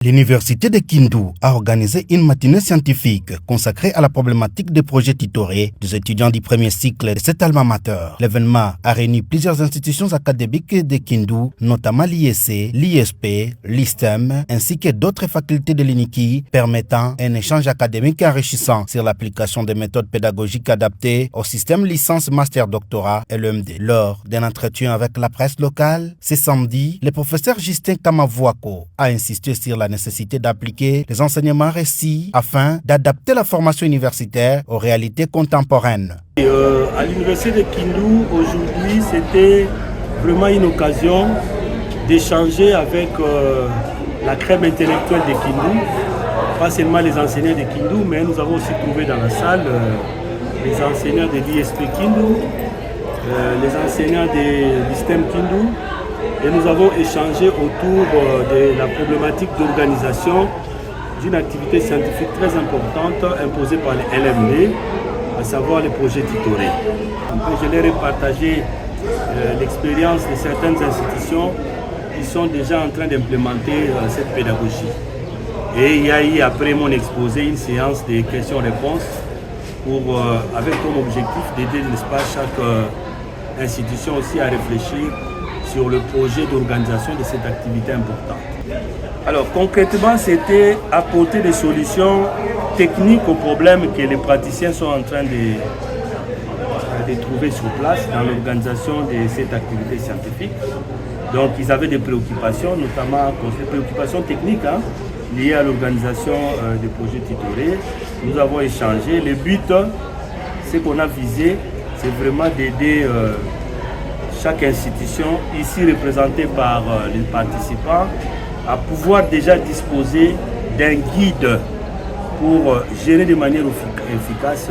L'université de Kindu a organisé une matinée scientifique consacrée à la problématique des projets tutorés des étudiants du premier cycle de cet alma mater. L'événement a réuni plusieurs institutions académiques de Kindu, notamment l'IEC, l'ISP, l'ISTEM, ainsi que d'autres facultés de l'INIKI, permettant un échange académique enrichissant sur l'application des méthodes pédagogiques adaptées au système licence master doctorat et l'EMD. Lors d'un entretien avec la presse locale, ce samedi, le professeur Justin Kamavouako a insisté sur la nécessité d'appliquer les enseignements récits afin d'adapter la formation universitaire aux réalités contemporaines. À l'université de Kindu, aujourd'hui, c'était vraiment une occasion d'échanger avec la crème intellectuelle de Kindu, pas seulement les enseignants de Kindu, mais nous avons aussi trouvé dans la salle les enseignants de l'ISP Kindu, les enseignants de l'ISTEM Kindu. Et nous avons échangé autour de la problématique d'organisation d'une activité scientifique très importante imposée par les LMD, à savoir les projets tutorés. Je leur ai partagé l'expérience de certaines institutions qui sont déjà en train d'implémenter cette pédagogie. Et il y a eu, après mon exposé, une séance de questions-réponses avec comme objectif d'aider, n'est-ce pas, chaque institution aussi à réfléchir sur le projet d'organisation de cette activité importante. Alors concrètement, c'était apporter des solutions techniques aux problèmes que les praticiens sont en train de trouver sur place dans l'organisation de cette activité scientifique. Donc ils avaient des préoccupations, notamment des préoccupations techniques liées à l'organisation des projets tutorés. Nous avons échangé. Le but, ce qu'on a visé, c'est vraiment d'aider chaque institution, ici représentée par les participants, à pouvoir déjà disposer d'un guide pour gérer de manière efficace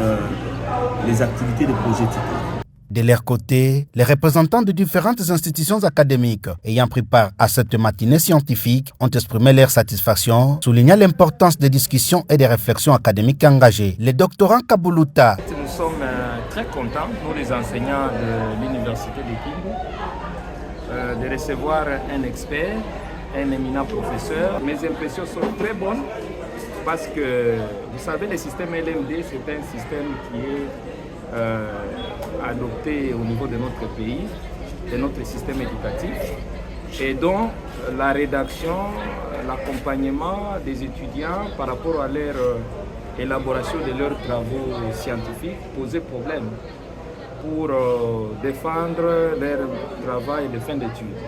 les activités de projet tutorés. De leur côté, les représentants de différentes institutions académiques ayant pris part à cette matinée scientifique ont exprimé leur satisfaction, soulignant l'importance des discussions et des réflexions académiques engagées. Le doctorant Kabuluta. Nous sommes très contents, nous les enseignants de l'université de Kindu, de recevoir un expert, un éminent professeur. Mes impressions sont très bonnes parce que, vous savez, le système LMD, c'est un système qui est adopté au niveau de notre pays, de notre système éducatif, et dont la rédaction, l'accompagnement des étudiants par rapport à leur élaboration de leurs travaux scientifiques posait problème pour défendre leur travail de fin d'études.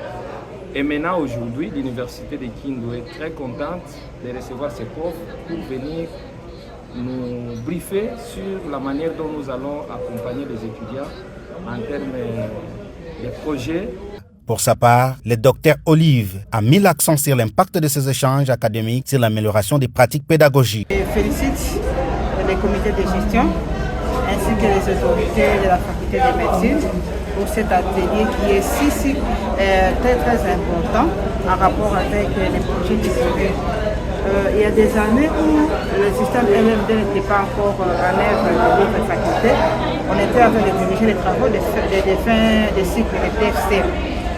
Et maintenant, aujourd'hui, l'université de Kindu est très contente de recevoir ces profs pour venir nous briefer sur la manière dont nous allons accompagner les étudiants en termes de projets. Pour sa part, le docteur Olive a mis l'accent sur l'impact de ces échanges académiques sur l'amélioration des pratiques pédagogiques. Je félicite les comités de gestion ainsi que les autorités de la faculté de médecine pour cet atelier qui est très important en rapport avec les projets tutorés. Il y a des années où le système LMD n'était pas encore en œuvre dans d'autres facultés. On était en train de diriger les travaux de fin de cycle, les TFC.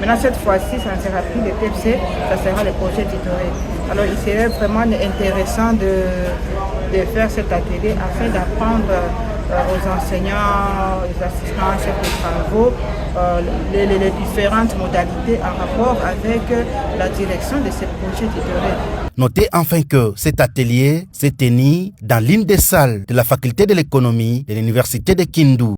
Maintenant, cette fois-ci, ça ne sera plus les TFC, ça sera les projets tutorés. Alors, il serait vraiment intéressant de faire cet atelier afin d'apprendre aux enseignants, aux assistants, chefs de travaux, les différentes modalités en rapport avec la direction de ces projets tutorés. Notez enfin que cet atelier s'est tenu dans l'une des salles de la faculté de l'économie de l'université de Kindu.